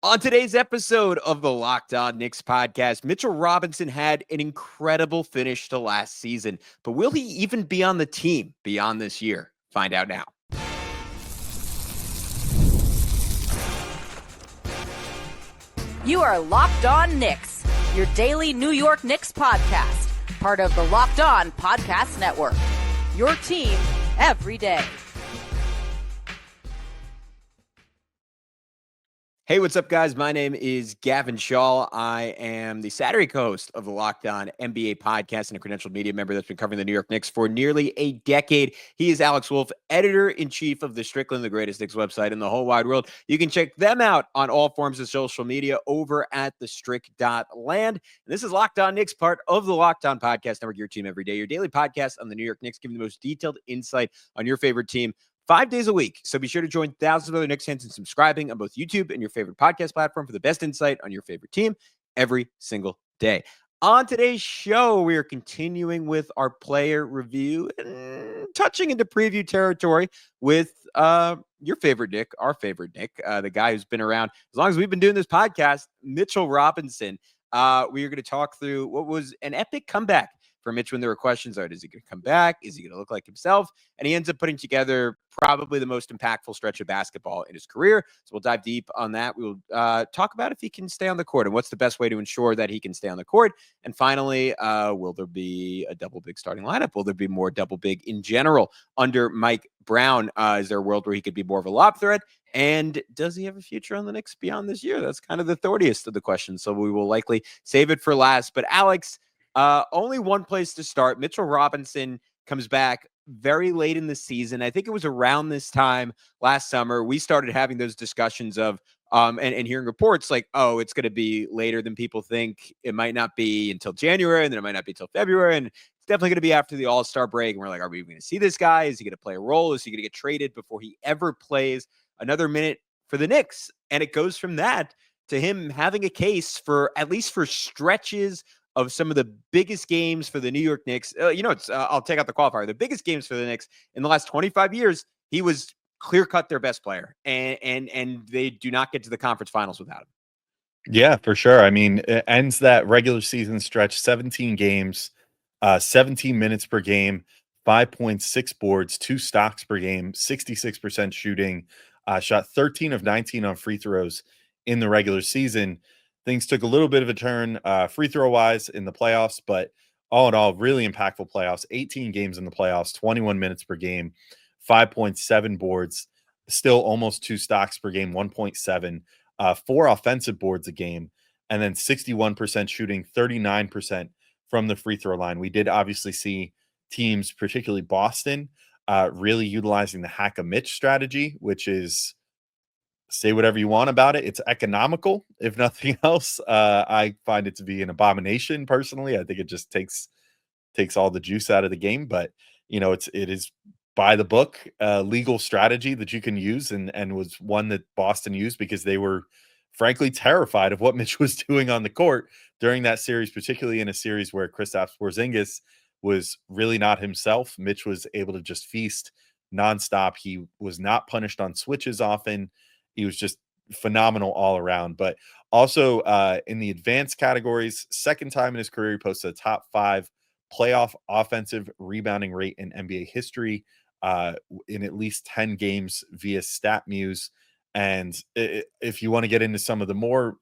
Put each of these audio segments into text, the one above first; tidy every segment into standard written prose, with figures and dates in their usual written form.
On today's episode of the Locked On Knicks podcast, Mitchell Robinson had an incredible finish to last season, but will he even be on the team beyond this year? Find out now. You are Locked On Knicks, your daily New York Knicks podcast, part of the Locked On Podcast Network. Your team every day. Hey, what's up, guys? My name is Gavin Schall. I am the Saturday co-host of the Locked On NBA podcast and a credentialed media member that's been covering the New York Knicks for nearly a decade. He is Alex Wolfe, editor-in-chief of the Strickland, the greatest Knicks website in the whole wide world. You can check them out on all forms of social media over at thestrick.land. And this is Locked On Knicks, part of the Locked On Podcast Network, your team every day, your daily podcast on the New York Knicks, giving the most detailed insight on your favorite team 5 days a week. So be sure to join thousands of other Knicks fans in subscribing on both YouTube and your favorite podcast platform for the best insight on your favorite team every single day. On today's show, we are continuing with our player review and touching into preview territory with your favorite Knick, our favorite Knick, the guy who's been around as long as we've been doing this podcast, Mitchell Robinson. We are going to talk through what was an epic comeback for Mitch when there were questions, is he going to come back? Is he going to look like himself? And he ends up putting together probably the most impactful stretch of basketball in his career. So we'll dive deep on that. We'll talk about if he can stay on the court and what's the best way to ensure that he can stay on the court. And finally, will there be a double big starting lineup? Will there be more double big in general under Mike Brown? Is there a world where he could be more of a lob threat? And does he have a future on the Knicks beyond this year? That's kind of the thorniest of the questions. So we will likely save it for last. But Alex, only one place to start. Mitchell Robinson comes back very late in the season. I think it was around this time last summer we started having those discussions of and hearing reports like, oh, it's going to be later than people think. It might not be until January, and then it might not be until February, and it's definitely going to be after the All-Star break. And we're like, are we going to see this guy? Is he going to play a role? Is he going to get traded before he ever plays another minute for the Knicks? And it goes from that to him having a case for, at least for stretches of some of the biggest games for the New York Knicks. I'll take out the qualifier. The biggest games for the Knicks in the last 25 years, he was clear-cut their best player, and they do not get to the conference finals without him. Yeah, for sure. I mean, it ends that regular season stretch, 17 games, 17 minutes per game, 5.6 boards, 2 stocks per game, 66% shooting, shot 13 of 19 on free throws in the regular season. Things took a little bit of a turn free throw wise in the playoffs, but all in all, really impactful playoffs. 18 games in the playoffs, 21 minutes per game, 5.7 boards, still almost 2 stocks per game, 1.7, 4 offensive boards a game, and then 61% shooting, 39% from the free throw line. We did obviously see teams, particularly Boston, really utilizing the hack a Mitch strategy, which is, say whatever you want about it, it's economical, if nothing else. I find it to be an abomination personally. I think it just takes all the juice out of the game, but it is by the book legal strategy that you can use, and was one that Boston used because they were frankly terrified of what Mitch was doing on the court during that series, particularly in a series where Kristaps Porzingis was really not himself. Mitch was able to just feast nonstop. He was not punished on switches often. He was just phenomenal all around. But also in the advanced categories, second time in his career, he posted a top 5 playoff offensive rebounding rate in NBA history in at least 10 games via StatMuse. And if you want to get into some of the more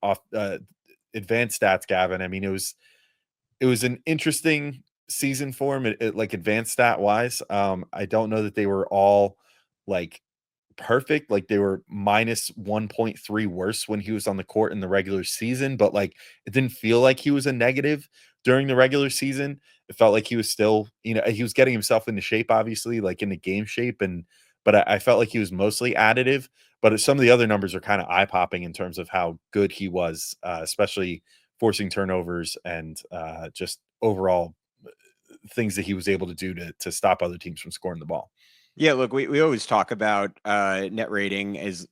advanced stats, Gavin, I mean, it was an interesting season for him, like advanced stat wise. I don't know that they were all like perfect. Like they were minus 1.3 worse when he was on the court in the regular season, but like it didn't feel like he was a negative during the regular season. It felt like he was still, he was getting himself into shape, obviously, like into game shape. But I felt like he was mostly additive. But some of the other numbers are kind of eye popping in terms of how good he was, especially forcing turnovers and just overall things that he was able to do to stop other teams from scoring the ball. Yeah, look, we always talk about net rating is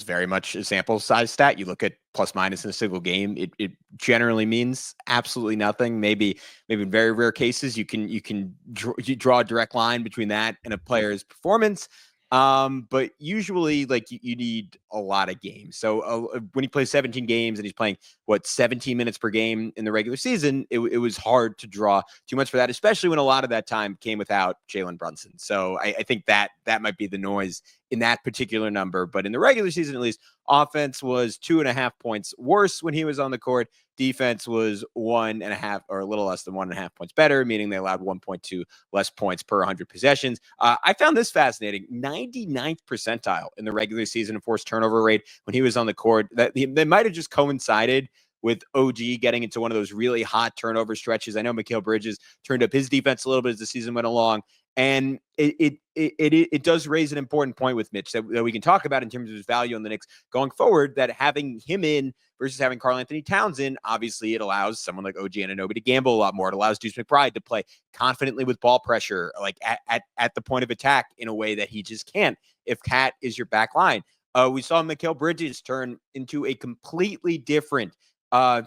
very much a sample size stat. You look at plus minus in a single game, it generally means absolutely nothing. Maybe in very rare cases you can draw a direct line between that and a player's performance. But usually, like you need a lot of games. So when he plays 17 games and he's playing 17 minutes per game in the regular season, it was hard to draw too much for that, especially when a lot of that time came without Jalen Brunson. So I think that might be the noise in that particular number. But in the regular season, at least, offense was 2.5 points worse when he was on the court. Defense was 1.5 or a little less than 1.5 points better, meaning they allowed 1.2 less points per 100 possessions. I found this fascinating. 99th percentile in the regular season forced turnover rate when he was on the court. That might have just coincided with OG getting into one of those really hot turnover stretches. I know Mikal Bridges turned up his defense a little bit as the season went along. And it does raise an important point with Mitch that we can talk about in terms of his value on the Knicks going forward, that having him in versus having Karl-Anthony Towns in, obviously it allows someone like OG Anunoby to gamble a lot more. It allows Deuce McBride to play confidently with ball pressure, like at the point of attack, in a way that he just can't if Cat is your back line. We saw Mikal Bridges turn into a completely different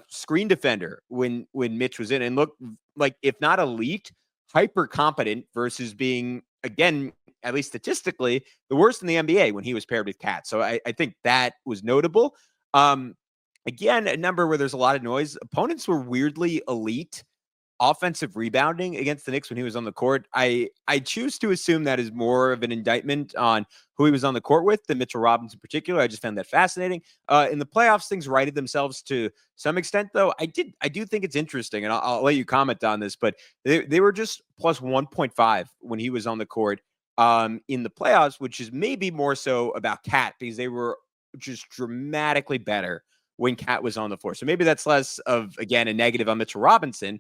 screen defender when Mitch was in, and look like, if not elite, hyper competent, versus being, again, at least statistically, the worst in the NBA when he was paired with Cat. So I think that was notable. Again, a number where there's a lot of noise. Opponents were weirdly elite offensive rebounding against the Knicks when he was on the court. I choose to assume that is more of an indictment on who he was on the court with than Mitchell Robinson in particular. I just found that fascinating. In the playoffs, things righted themselves to some extent, though. I do think it's interesting, and I'll let you comment on this, but they were just plus 1.5 when he was on the court in the playoffs, which is maybe more so about Cat, because they were just dramatically better when Cat was on the floor. So maybe that's less of, again, a negative on Mitchell Robinson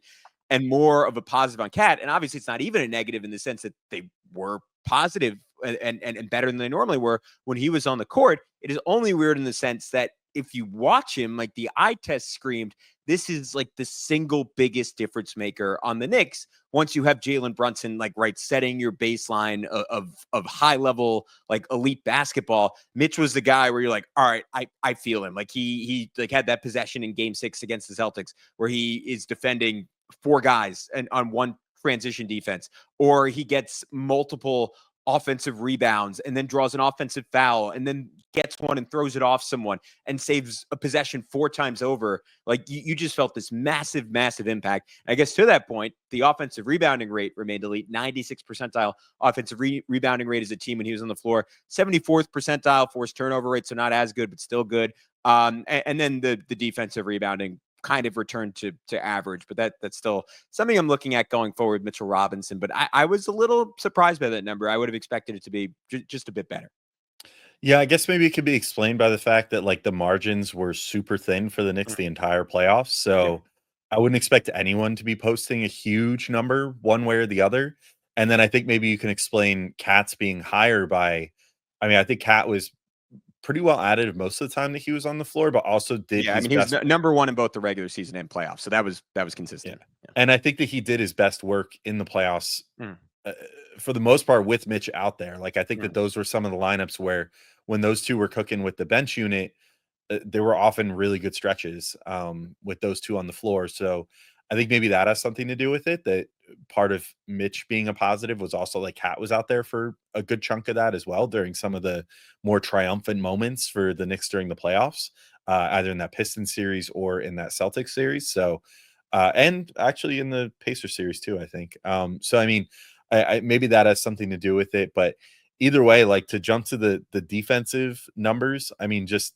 and more of a positive on Cat. And obviously it's not even a negative in the sense that they were positive and better than they normally were when he was on the court. It is only weird in the sense that if you watch him, like, the eye test screamed, this is like the single biggest difference maker on the Knicks. Once you have Jalen Brunson, like, right, setting your baseline of high level, like, elite basketball, Mitch was the guy where you're like, all right, I feel him. Like, he like had that possession in Game 6 against the Celtics where he is defending 4 guys and on one transition defense, or he gets multiple offensive rebounds and then draws an offensive foul and then gets one and throws it off someone and saves a possession 4 times over. Like, you just felt this massive impact. I guess to that point, the offensive rebounding rate remained elite. 96th percentile offensive rebounding rate as a team when he was on the floor. 74th percentile forced turnover rate, so not as good, but still good. And then the defensive rebounding kind of returned to average, but that's still something I'm looking at going forward, Mitchell Robinson. But I was a little surprised by that number. I would have expected it to be just a bit better. Yeah, I guess maybe it could be explained by the fact that, like, the margins were super thin for the Knicks the entire playoffs. So I wouldn't expect anyone to be posting a huge number one way or the other. And then I think maybe you can explain Cat's being higher by, I mean, I think Cat was pretty well additive most of the time that he was on the floor, but also did Yeah, I his mean, he was best. number one in both the regular season and playoffs, so that was consistent. Yeah. And I think that he did his best work in the playoffs Mm. for the most part with Mitch out there. Like, I think that Mm. those were some of the lineups where when those two were cooking with the bench unit, there were often really good stretches with those two on the floor. So I think maybe that has something to do with it. That part of Mitch being a positive was also, like, Cat was out there for a good chunk of that as well during some of the more triumphant moments for the Knicks during the playoffs, either in that Pistons series or in that Celtics series. So, and actually in the Pacers series too, I think. So I mean, I maybe that has something to do with it, but either way, like, to jump to the defensive numbers, I mean, just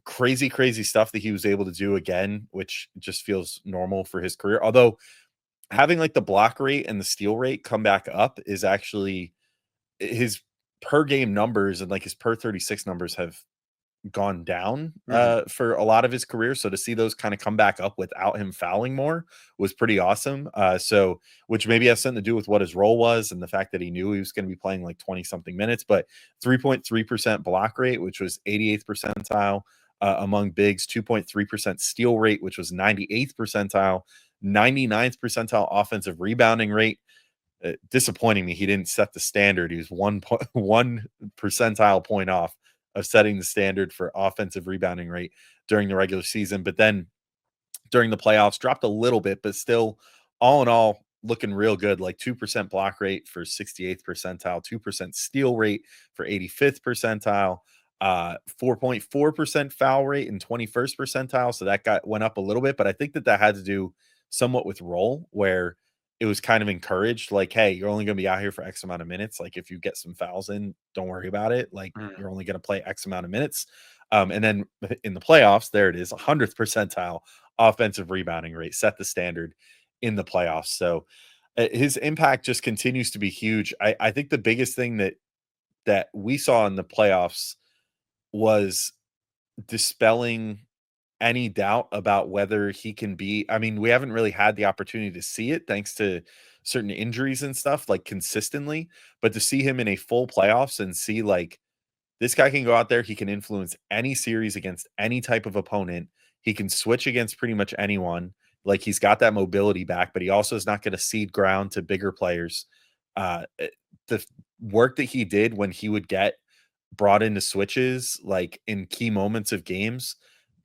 crazy stuff that he was able to do again, which just feels normal for his career. Although having, like, the block rate and the steal rate come back up is actually his per game numbers, and, like, his per 36 numbers have gone down for a lot of his career. So to see those kind of come back up without him fouling more was pretty awesome. So which maybe has something to do with what his role was and the fact that he knew he was going to be playing like 20 something minutes, but 3.3% block rate, which was 88th percentile among bigs, 2.3% steal rate, which was 98th percentile, 99th percentile offensive rebounding rate. Disappointing me, he didn't set the standard. He was 1 percentile point off of setting the standard for offensive rebounding rate during the regular season. But then during the playoffs, dropped a little bit, but still, all in all, looking real good, like 2% block rate for 68th percentile, 2% steal rate for 85th percentile, 4.4% foul rate in 21st percentile. So that went up a little bit, but I think that had to do somewhat with role, where it was kind of encouraged, like, hey, you're only going to be out here for X amount of minutes. Like, if you get some fouls in, don't worry about it. Like, you're only going to play X amount of minutes. And then in the playoffs, there it is, 100th percentile offensive rebounding rate, set the standard in the playoffs. So his impact just continues to be huge. I think the biggest thing that we saw in the playoffs was dispelling any doubt about whether he can be. I mean, we haven't really had the opportunity to see it thanks to certain injuries and stuff, like, consistently, but to see him in a full playoffs and see, like, this guy can go out there, he can influence any series against any type of opponent. He can switch against pretty much anyone. Like, he's got that mobility back, but he also is not going to cede ground to bigger players. The work that he did when he would get brought into switches, like, in key moments of games,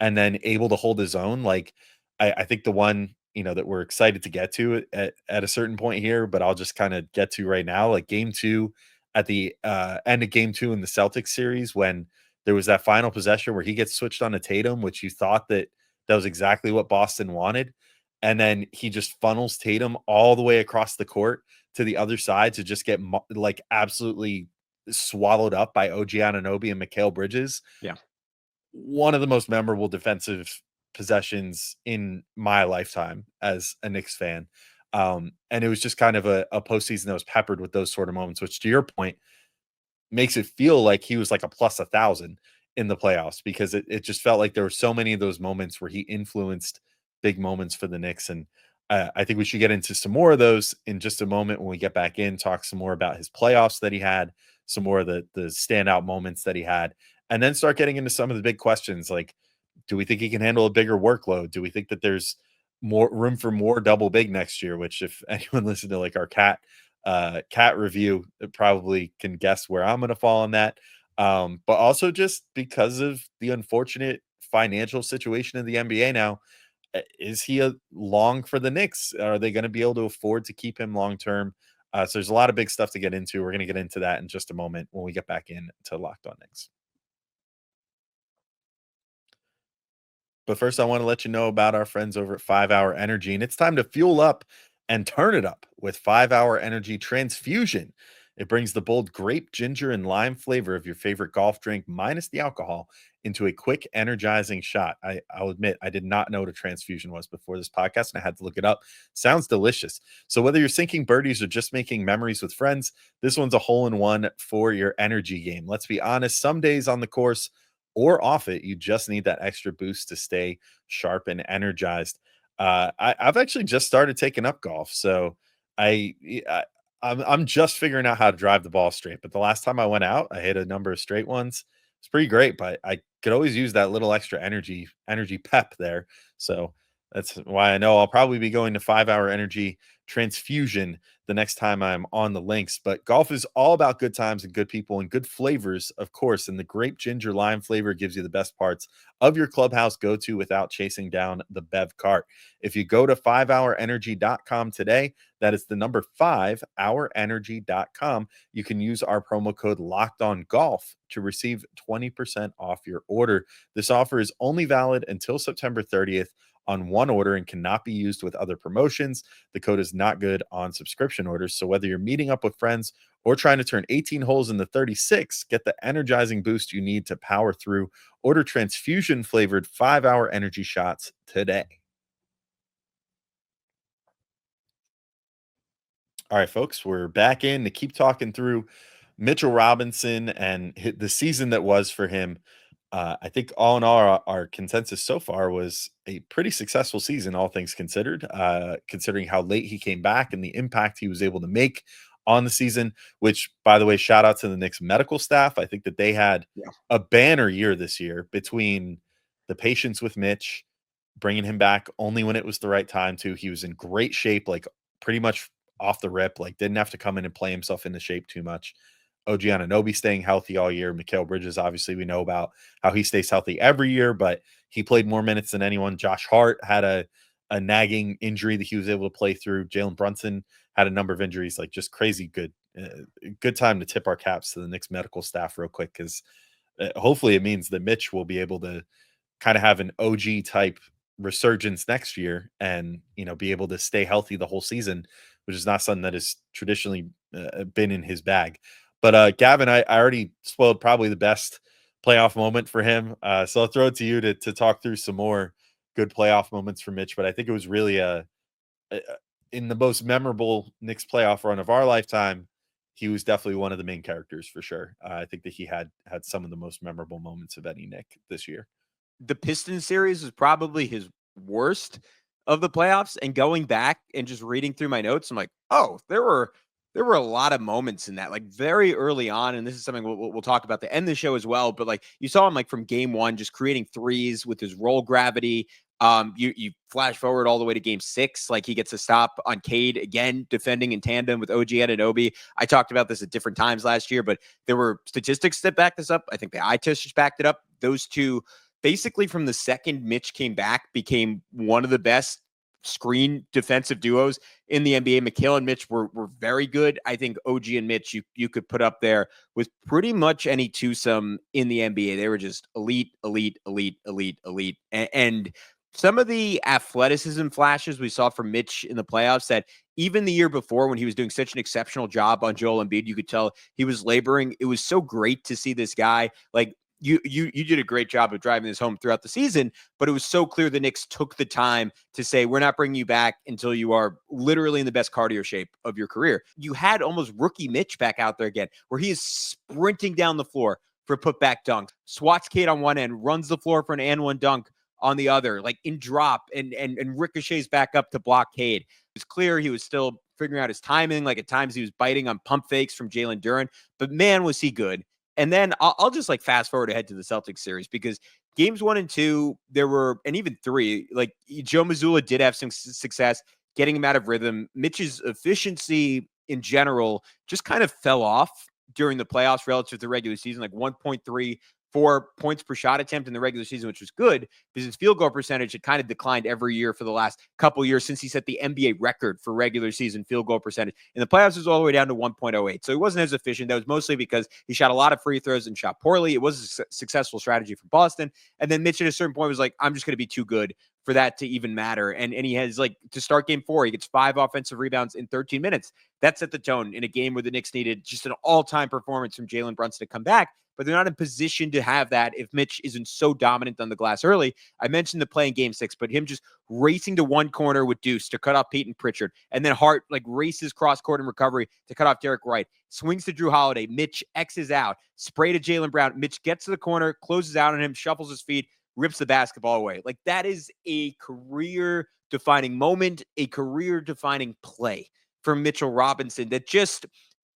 and then able to hold his own. Like, I think the one, that we're excited to get to at a certain point here, but I'll just kind of get to right now, like game 2, at the end of game 2 in the Celtics series, when there was that final possession where he gets switched on to Tatum, which you thought that was exactly what Boston wanted. And then he just funnels Tatum all the way across the court to the other side to just get like absolutely swallowed up by OG Anunoby and Mikal Bridges. Yeah. One of the most memorable defensive possessions in my lifetime as a Knicks fan. And it was just kind of a postseason that was peppered with those sort of moments, which, to your point, makes it feel like he was like a plus 1,000 in the playoffs, because it just felt like there were so many of those moments where he influenced big moments for the Knicks. And I think we should get into some more of those in just a moment when we get back in, talk some more about his playoffs that he had, some more of the standout moments that he had, and then start getting into some of the big questions, like, do we think he can handle a bigger workload? Do we think that there's more room for more double big next year? Which, if anyone listened to like our cat review, probably can guess where I'm going to fall on that. But also just because of the unfortunate financial situation in the NBA now, is he a long for the Knicks? Are they going to be able to afford to keep him long term? So there's a lot of big stuff to get into. We're going to get into that in just a moment when we get back in to Locked On Knicks. But first, I want to let you know about our friends over at 5 Hour Energy, and it's time to fuel up and turn it up with 5 Hour Energy Transfusion. It brings the bold grape, ginger, and lime flavor of your favorite golf drink, minus the alcohol, into a quick, energizing shot. I'll admit, I did not know what a transfusion was before this podcast, and I had to look it up. Sounds delicious. So whether you're sinking birdies or just making memories with friends, this one's a hole-in-one for your energy game. Let's be honest, some days on the course or off it, you just need that extra boost to stay sharp and energized. I've actually just started taking up golf, so I'm just figuring out how to drive the ball straight. But the last time I went out, I hit a number of straight ones. It's pretty great, but I could always use that little extra energy pep there. So that's why I know I'll probably be going to 5 Hour Energy Transfusion the next time I'm on the links. But golf is all about good times and good people and good flavors, of course. And the grape, ginger, lime flavor gives you the best parts of your clubhouse go-to without chasing down the bev cart. If you go to 5hourenergy.com today, that is the number 5hourenergy.com, you can use our promo code LOCKEDONGOLF to receive 20% off your order. This offer is only valid until September 30th on one order and cannot be used with other promotions. The code is not good on subscription orders. So whether you're meeting up with friends or trying to turn 18 holes into 36, get the energizing boost you need to power through. Order transfusion flavored 5 Hour Energy shots today. All right, folks, we're back in to keep talking through Mitchell Robinson and the season that was for him. I think all in all, our consensus so far was a pretty successful season, all things considered, considering how late he came back and the impact he was able to make on the season, which, by the way, shout out to the Knicks medical staff. I think that they had a banner year this year between the patience with Mitch, bringing him back only when it was the right time to. He was in great shape, like pretty much off the rip, like didn't have to come in and play himself into shape too much. OG Anunoby staying healthy all year. Mikal Bridges, obviously, we know about how he stays healthy every year, but he played more minutes than anyone. Josh Hart had a a nagging injury that he was able to play through. Jalen Brunson had a number of injuries, like just crazy good. Good time to tip our caps to the Knicks medical staff real quick, because hopefully it means that Mitch will be able to kind of have an OG type resurgence next year and, be able to stay healthy the whole season, which is not something that has traditionally been in his bag. But Gavin, I already spoiled probably the best playoff moment for him. So I'll throw it to you to talk through some more good playoff moments for Mitch. But I think it was really in the most memorable Knicks playoff run of our lifetime, he was definitely one of the main characters for sure. I think that he had some of the most memorable moments of any Knick this year. The Pistons series was probably his worst of the playoffs. And going back and just reading through my notes, I'm like, oh, there were a lot of moments in that, like very early on. And this is something we'll talk about to end the show as well. But like you saw him like from game one, just creating threes with his roll gravity. You flash forward all the way to game 6, like he gets a stop on Cade again, defending in tandem with OG Anunoby. I talked about this at different times last year, but there were statistics that back this up. I think the eye test just backed it up. Those two, basically from the second Mitch came back, became one of the best screen defensive duos in the NBA. McHale and Mitch were very good. I think OG and Mitch, you could put up there with pretty much any twosome in the NBA. They were just elite. And some of the athleticism flashes we saw from Mitch in the playoffs, that even the year before when he was doing such an exceptional job on Joel Embiid, you could tell he was laboring. It was so great to see this guy. Like you did a great job of driving this home throughout the season, but it was so clear the Knicks took the time to say, we're not bringing you back until you are literally in the best cardio shape of your career. You had almost rookie Mitch back out there again, where he is sprinting down the floor for putback dunks, swats Cade on one end, runs the floor for an and one dunk on the other, like in drop, and ricochets back up to block Cade. It was clear he was still figuring out his timing. Like at times he was biting on pump fakes from Jalen Duren, but man, was he good. And then I'll just like fast forward ahead to the Celtics series, because games 1 and 2, there were, and even 3, like Joe Mazzulla did have some success getting him out of rhythm. Mitch's efficiency in general just kind of fell off during the playoffs relative to the regular season, like 1.34 points per shot attempt in the regular season, which was good because his field goal percentage had kind of declined every year for the last couple of years since he set the NBA record for regular season field goal percentage. In the playoffs, it was all the way down to 1.08. So he wasn't as efficient. That was mostly because he shot a lot of free throws and shot poorly. It was a successful strategy for Boston. And then Mitch at a certain point was like, I'm just going to be too good for that to even matter. And he has, like, to start game 4, he gets 5 offensive rebounds in 13 minutes. That set the tone in a game where the Knicks needed just an all-time performance from Jalen Brunson to come back. But they're not in position to have that if Mitch isn't so dominant on the glass early. I mentioned the play in game 6, but him just racing to one corner with Deuce to cut off Peyton Pritchard. And then Hart like races cross-court in recovery to cut off Derek Wright. Swings to Drew Holiday. Mitch X's out. Spray to Jaylen Brown. Mitch gets to the corner, closes out on him, shuffles his feet, rips the basketball away. Like, that is a career-defining moment, a career-defining play for Mitchell Robinson that just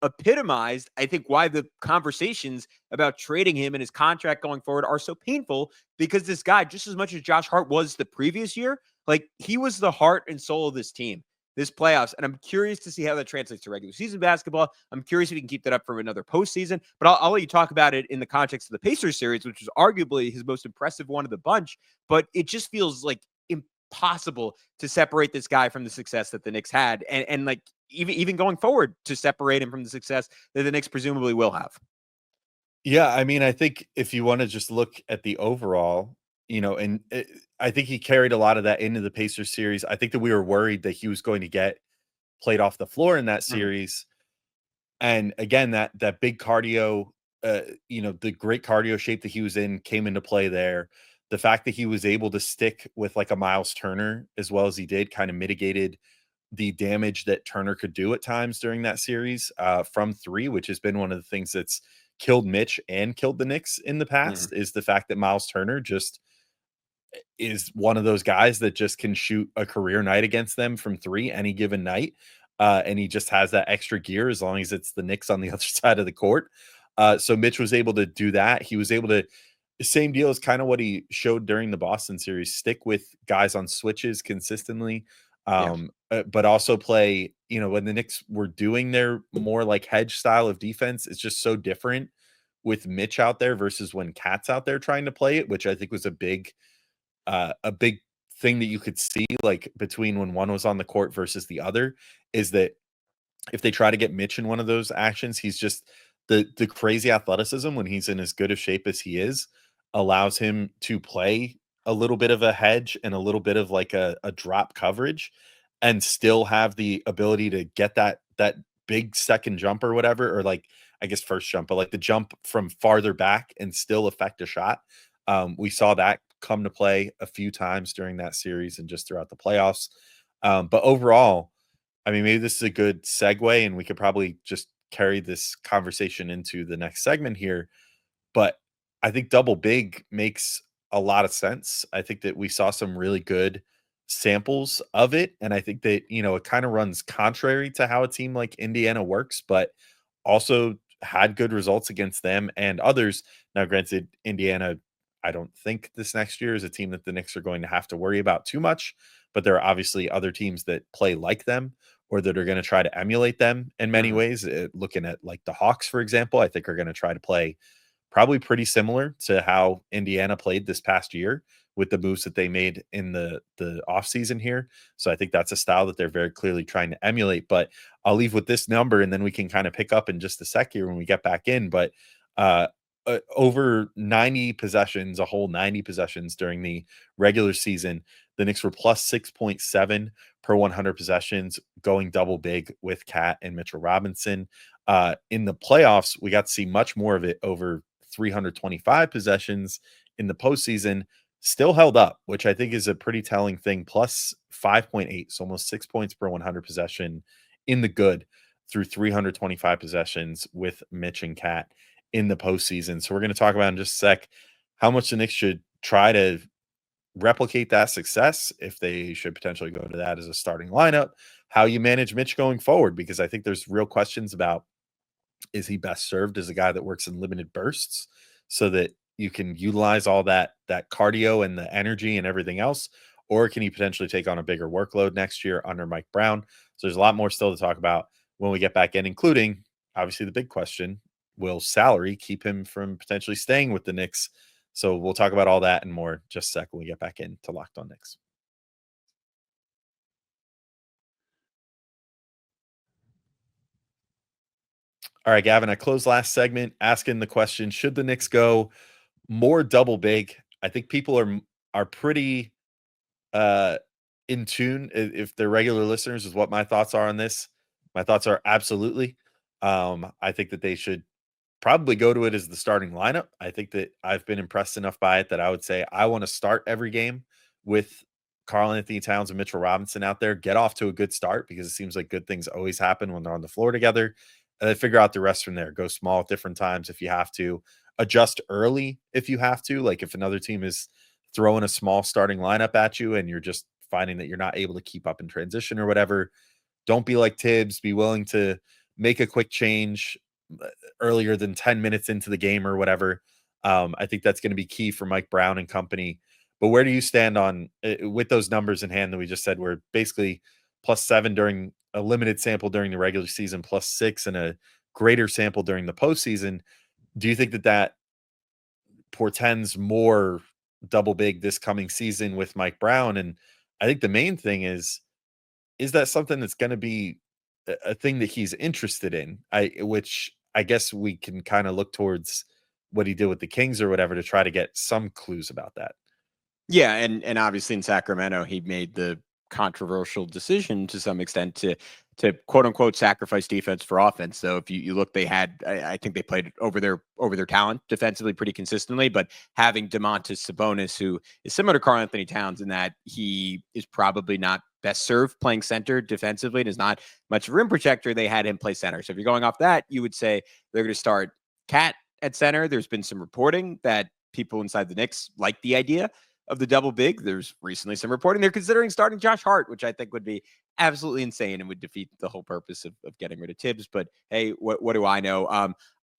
epitomized, I think, why the conversations about trading him and his contract going forward are so painful, because this guy, just as much as Josh Hart was the previous year, like, he was the heart and soul of this team, this playoffs. And I'm curious to see how that translates to regular season basketball. I'm curious if he can keep that up for another postseason, but I'll let you talk about it in the context of the Pacers series, which is arguably his most impressive one of the bunch. But it just feels like impossible to separate this guy from the success that the Knicks had. And like, even going forward, to separate him from the success that the Knicks presumably will have. Yeah, I mean, I think if you want to just look at the overall, I think he carried a lot of that into the Pacers series. I think that we were worried that he was going to get played off the floor in that series. And again, that big cardio, the great cardio shape that he was in came into play there. The fact that he was able to stick with like a Miles Turner as well as he did kind of mitigated the damage that Turner could do at times during that series from 3, which has been one of the things that's killed Mitch and killed the Knicks in the past, is the fact that Miles Turner just is one of those guys that just can shoot a career night against them from 3 any given night. And he just has that extra gear as long as it's the Knicks on the other side of the court. So Mitch was able to do that. He was able to, same deal as kind of what he showed during the Boston series, stick with guys on switches consistently. But also play, when the Knicks were doing their more like hedge style of defense, it's just so different with Mitch out there versus when Cat's out there trying to play it, which I think was a big thing that you could see like between when one was on the court versus the other is that if they try to get Mitch in one of those actions, he's just the crazy athleticism when he's in as good of shape as he is allows him to play a little bit of a hedge and a little bit of like a drop coverage and still have the ability to get that big second jump or whatever, or like I guess first jump, but like the jump from farther back and still affect a shot. We saw that come to play a few times during that series and just throughout the playoffs. But overall, I mean, maybe this is a good segue, and we could probably just carry this conversation into the next segment here. But I think double big makes a lot of sense. I think that we saw some really good samples of it. And I think that, it kind of runs contrary to how a team like Indiana works, but also had good results against them and others. Now, granted, Indiana, I don't think this next year is a team that the Knicks are going to have to worry about too much, but there are obviously other teams that play like them or that are going to try to emulate them in many ways. Looking at like the Hawks, for example, I think are going to try to play probably pretty similar to how Indiana played this past year with the moves that they made in the offseason here. So I think that's a style that they're very clearly trying to emulate. But I'll leave with this number and then we can kind of pick up in just a sec here when we get back in. But over 90 possessions, a whole 90 possessions during the regular season, the Knicks were plus 6.7 per 100 possessions, going double big with Cat and Mitchell Robinson. In the playoffs, we got to see much more of it over 325 possessions in the postseason, still held up, which I think is a pretty telling thing. Plus 5.8, so almost 6 points per 100 possession in the good through 325 possessions with Mitch and Cat in the postseason. So we're going to talk about in just a sec how much the Knicks should try to replicate that success, if they should potentially go to that as a starting lineup, how you manage Mitch going forward, because I think there's real questions about, is he best served as a guy that works in limited bursts so that you can utilize all that cardio and the energy and everything else, or can he potentially take on a bigger workload next year under Mike Brown? So there's a lot more still to talk about when we get back in, including obviously the big question, will salary keep him from potentially staying with the Knicks? So we'll talk about all that and more just a sec when we get back into Locked On Knicks. All right, Gavin, I closed last segment asking the question, should the Knicks go more double big? I think people are pretty in tune, if they're regular listeners, is what my thoughts are on this. My thoughts are absolutely. I think that they should probably go to it as the starting lineup. I think that I've been impressed enough by it that I would say I want to start every game with Karl-Anthony Towns and Mitchell Robinson out there, get off to a good start, because it seems like good things always happen when they're on the floor together, and then figure out the rest from there. Go small at different times if you have to, adjust early if you have to. Like if another team is throwing a small starting lineup at you and you're just finding that you're not able to keep up in transition or whatever, don't be like Tibbs. Be willing to make a quick change earlier than 10 minutes into the game or whatever. I think that's going to be key for Mike Brown and company. But where do you stand on with those numbers in hand that we just said? We're basically +7 during a limited sample during the regular season, +6 and a greater sample during the postseason. Do you think that portends more double big this coming season with Mike Brown? And I think the main thing is that something that's going to be a thing that he's interested in? Which I guess we can kind of look towards what he did with the Kings or whatever to try to get some clues about that. Yeah, and obviously in Sacramento, he made the controversial decision to some extent to quote unquote sacrifice defense for offense. So if you look, they had, I think they played over their talent defensively pretty consistently, but having Domantas Sabonis, who is similar to Karl-Anthony Towns in that he is probably not best served playing center defensively and is not much of a rim protector, they had him play center. So if you're going off that, you would say they're going to start Cat at center. There's been some reporting that people inside the Knicks like the idea of the double big. There's recently some reporting they're considering starting Josh Hart, which I think would be absolutely insane and would defeat the whole purpose of getting rid of Tibbs. But hey, what do I know?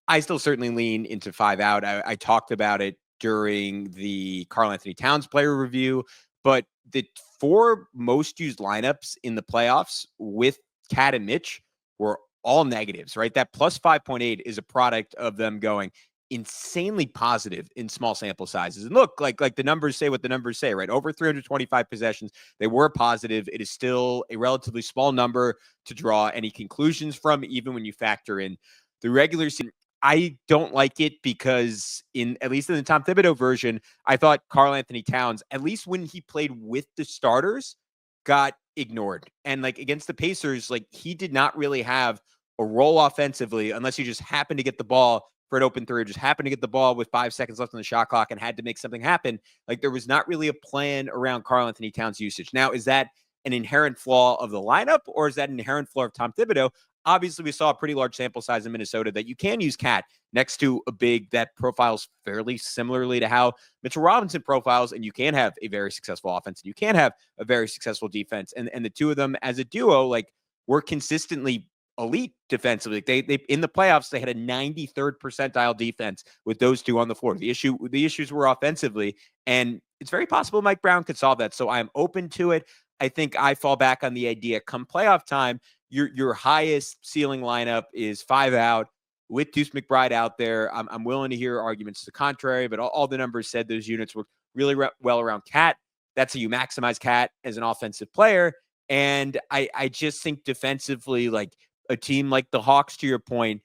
I still certainly lean into 5 out. I talked about it during the Karl-Anthony Towns player review, but the 4 most used lineups in the playoffs with Cat and Mitch were all negatives, right? That plus 5.8 is a product of them going, insanely positive in small sample sizes. And look, like the numbers say what the numbers say, right? Over 325 possessions, they were positive. It is still a relatively small number to draw any conclusions from, even when you factor in the regular season. I don't like it because at least in the Tom Thibodeau version, I thought Karl-Anthony Towns, at least when he played with the starters, got ignored. And like against the Pacers, like he did not really have a role offensively unless you just happened to get the ball for an open three, or just happened to get the ball with 5 seconds left on the shot clock and had to make something happen. Like there was not really a plan around Karl-Anthony Towns' usage. Now, is that an inherent flaw of the lineup, or is that an inherent flaw of Tom Thibodeau? Obviously, we saw a pretty large sample size in Minnesota that you can use Cat next to a big that profiles fairly similarly to how Mitchell Robinson profiles, and you can have a very successful offense and you can have a very successful defense. And the two of them as a duo, like, were consistently elite defensively. They in the playoffs, they had a 93rd percentile defense with those two on the floor. The issues were offensively, and it's very possible Mike Brown could solve that. So I'm open to it. I think I fall back on the idea come playoff time, your highest ceiling lineup is 5 out with Deuce McBride out there. I'm willing to hear arguments to the contrary, but all the numbers said those units were really well around Cat. That's how you maximize Cat as an offensive player. And I just think defensively, like a team like the Hawks, to your point,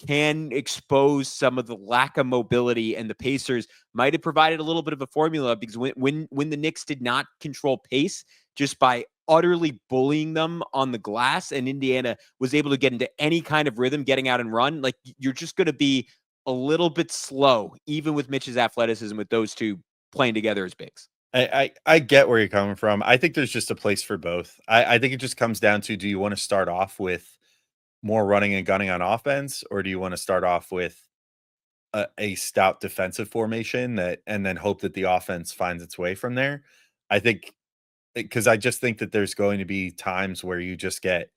can expose some of the lack of mobility, and the Pacers might have provided a little bit of a formula because when the Knicks did not control pace just by utterly bullying them on the glass, and Indiana was able to get into any kind of rhythm, getting out and run, like you're just going to be a little bit slow, even with Mitch's athleticism, with those two playing together as bigs. I get where you're coming from. I think there's just a place for both. I think it just comes down to, do you want to start off with more running and gunning on offense, or do you want to start off with a stout defensive formation and then hope that the offense finds its way from there? I think, because I just think that there's going to be times where you just get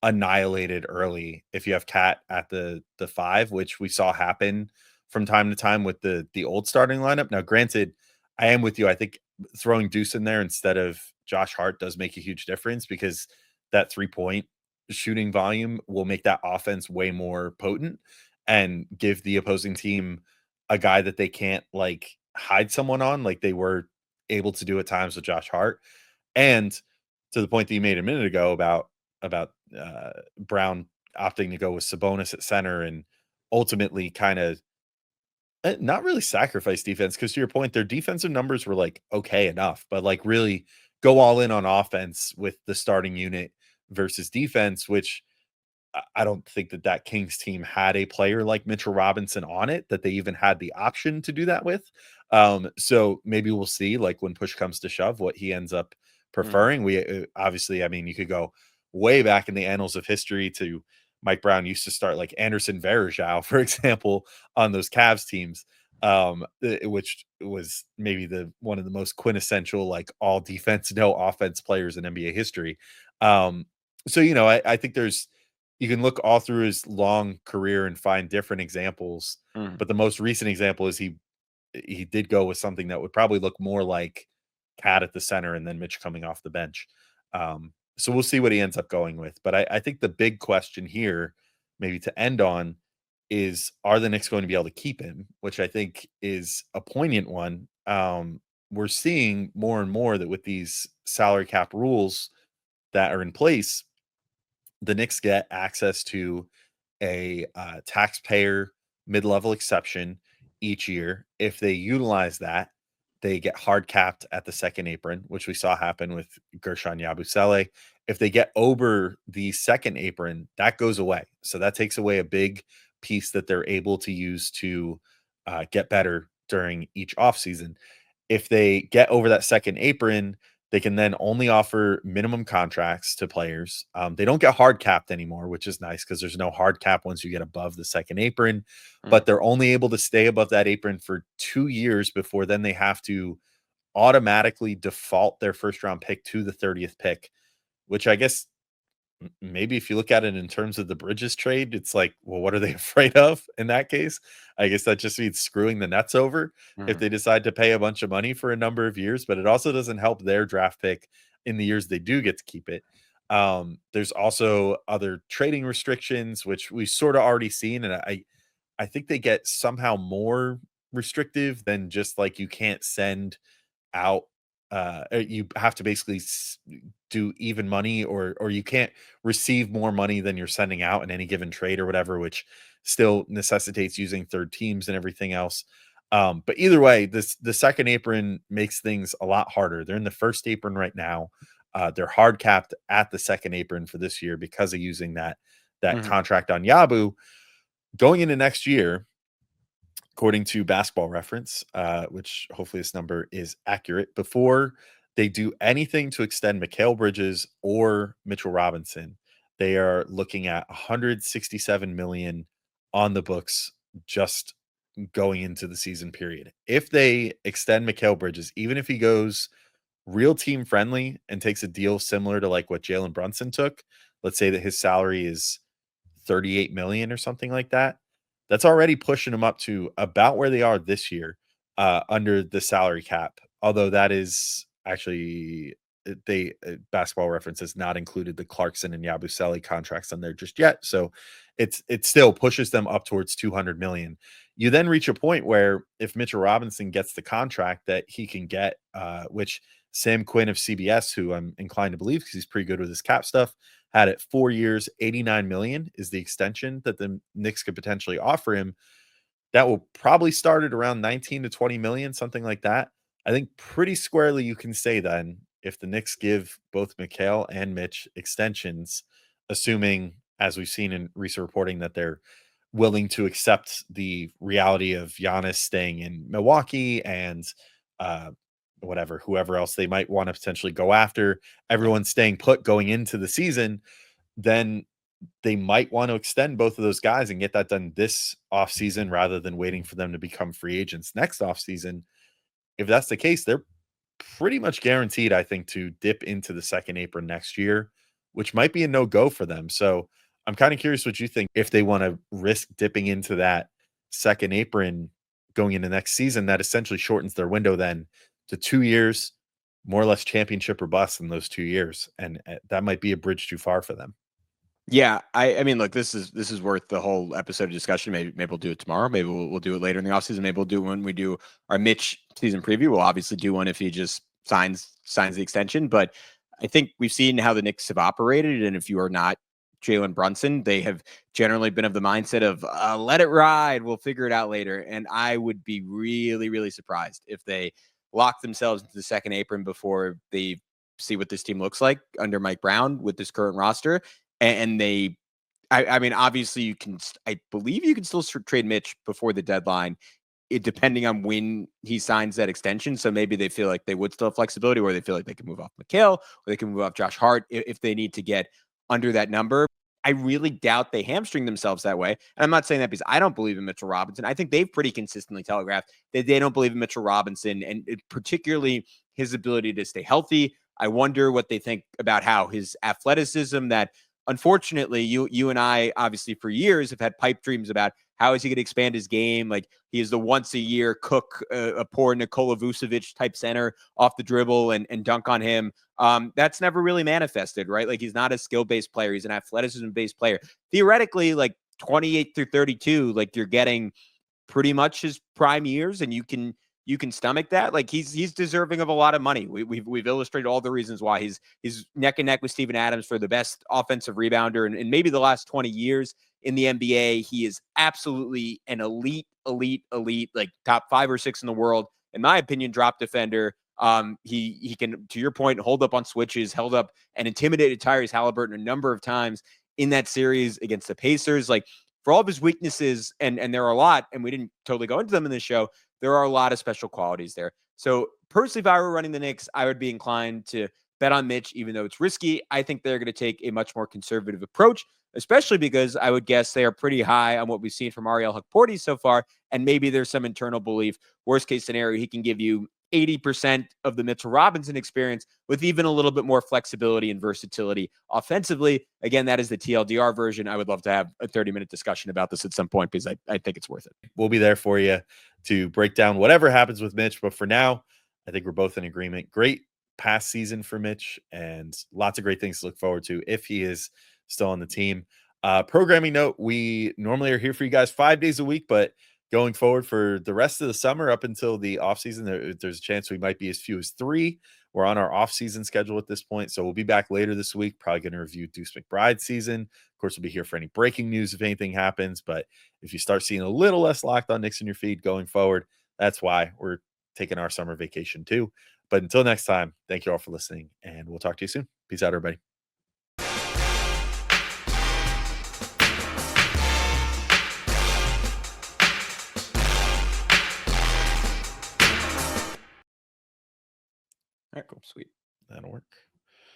annihilated early if you have Cat at the 5, which we saw happen from time to time with the old starting lineup. Now, granted, I am with you. I think throwing Deuce in there instead of Josh Hart does make a huge difference, because that 3-point shooting volume will make that offense way more potent and give the opposing team a guy that they can't like hide someone on, like they were able to do at times with Josh Hart. And to the point that you made a minute ago about Brown opting to go with Sabonis at center and ultimately kind of not really sacrifice defense, because to your point, their defensive numbers were like okay enough, but like really go all in on offense with the starting unit versus defense, which I don't think that Kings team had a player like Mitchell Robinson on it that they even had the option to do that with. So maybe we'll see, like when push comes to shove, what he ends up preferring. We obviously, I mean, you could go way back in the annals of history to Mike Brown used to start like Anderson Varejao, for example, on those Cavs teams, which was maybe one of the most quintessential like all defense, no offense players in NBA history. So I think you can look all through his long career and find different examples, but the most recent example is he did go with something that would probably look more like Cat at the center and then Mitch coming off the bench. So we'll see what he ends up going with. But I think the big question here, maybe to end on, is, are the Knicks going to be able to keep him? Which I think is a poignant one. We're seeing more and more that with these salary cap rules that are in place, the Knicks get access to a taxpayer mid-level exception each year. If they utilize that, they get hard capped at the second apron, which we saw happen with Gershon Yabusele. If they get over the second apron, that goes away. So that takes away a big piece that they're able to use to get better during each offseason. If they get over that second apron, they can then only offer minimum contracts to players. They don't get hard capped anymore, which is nice because there's no hard cap once you get above the second apron, but they're only able to stay above that apron for 2 years before then they have to automatically default their first round pick to the 30th pick, which I guess maybe if you look at it in terms of the Bridges trade, it's like, well, what are they afraid of in that case? I guess that just means screwing the Nets over if they decide to pay a bunch of money for a number of years, but it also doesn't help their draft pick in the years they do get to keep it. There's also other trading restrictions, which we've sort of already seen. And I think they get somehow more restrictive than just like you can't send out you have to basically do even money, or you can't receive more money than you're sending out in any given trade or whatever, which still necessitates using third teams and everything else. But either way, the second apron makes things a lot harder. They're in the first apron right now. They're hard capped at the second apron for this year because of using that contract on Yabu. Going into next year, according to Basketball Reference, which hopefully this number is accurate, before they do anything to extend Mikal Bridges or Mitchell Robinson, they are looking at 167 million on the books just going into the season period. If they extend Mikal Bridges, even if he goes real team friendly and takes a deal similar to like what Jalen Brunson took, let's say that his salary is 38 million or something like that, that's already pushing them up to about where they are this year, under the salary cap. Although that is actually Basketball Reference has not included the Clarkson and Yabusele contracts on there just yet, so it still pushes them up towards 200 million. You then reach a point where if Mitchell Robinson gets the contract that he can get, which Sam Quinn of CBS, who I'm inclined to believe because he's pretty good with his cap stuff, had it 4 years, 89 million is the extension that the Knicks could potentially offer him. That will probably start at around 19 to 20 million, something like that. I think pretty squarely you can say then, if the Knicks give both Mikal and Mitch extensions, assuming, as we've seen in recent reporting, that they're willing to accept the reality of Giannis staying in Milwaukee and whoever else they might want to potentially go after, everyone staying put going into the season, then they might want to extend both of those guys and get that done this offseason rather than waiting for them to become free agents next offseason. If that's the case, they're pretty much guaranteed, I think, to dip into the second apron next year, which might be a no-go for them. So I'm kind of curious what you think, if they want to risk dipping into that second apron going into next season. That essentially shortens their window then to 2 years, more or less championship or bust in those 2 years. And that might be a bridge too far for them. Yeah, I mean, look, this is worth the whole episode of discussion. Maybe we'll do it tomorrow. Maybe we'll do it later in the offseason. Maybe we'll do it when we do our Mitch season preview. We'll obviously do one if he just signs the extension. But I think we've seen how the Knicks have operated, and if you are not Jalen Brunson, they have generally been of the mindset of let it ride. We'll figure it out later. And I would be really, really surprised if they lock themselves into the second apron before they see what this team looks like under Mike Brown with this current roster. And I mean, obviously I believe you can still trade Mitch before the deadline, depending on when he signs that extension. So maybe they feel like they would still have flexibility, or they feel like they can move off Mikal, or they can move off Josh Hart if they need to get under that number. I really doubt they hamstring themselves that way. And I'm not saying that because I don't believe in Mitchell Robinson. I think they've pretty consistently telegraphed that they don't believe in Mitchell Robinson, and particularly his ability to stay healthy. I wonder what they think about how his athleticism, that unfortunately, you and I obviously for years have had pipe dreams about how is he going to expand his game. Like, he is the once a year cook, a poor Nikola Vucevic type center off the dribble and dunk on him. That's never really manifested, right? Like, he's not a skill-based player. He's an athleticism-based player. Theoretically, like 28 through 32, like you're getting pretty much his prime years, and you can stomach that. Like, he's deserving of a lot of money. We've illustrated all the reasons why he's neck and neck with Steven Adams for the best offensive rebounder in maybe the last 20 years in the NBA. He is absolutely an elite, like top 5 or 6 in the world, in my opinion, drop defender. He can, to your point, hold up on switches, held up and intimidated Tyrese Halliburton a number of times in that series against the Pacers. Like, for all of his weaknesses, and there are a lot, and we didn't totally go into them in this show, there are a lot of special qualities there. So personally, if I were running the Knicks, I would be inclined to bet on Mitch, even though it's risky. I think they're going to take a much more conservative approach, especially because I would guess they are pretty high on what we've seen from Ariel Hukporti so far. And maybe there's some internal belief, worst case scenario, he can give you 80% of the Mitchell Robinson experience with even a little bit more flexibility and versatility offensively. Again, that is the TLDR version. I would love to have a 30-minute discussion about this at some point, because I think it's worth it. We'll be there for you to break down whatever happens with Mitch. But for now, I think we're both in agreement. Great past season for Mitch, and lots of great things to look forward to if he is still on the team. Programming note, we normally are here for you guys 5 days a week, but going forward for the rest of the summer up until the offseason, there's a chance we might be as few as 3. We're on our off-season schedule at this point, so we'll be back later this week, probably going to review Deuce McBride's season. Of course, we'll be here for any breaking news if anything happens, but if you start seeing a little less Locked On Knicks in your feed going forward, that's why we're taking our summer vacation too. But until next time, thank you all for listening, and we'll talk to you soon. Peace out, everybody. All right, cool. Sweet. That'll work.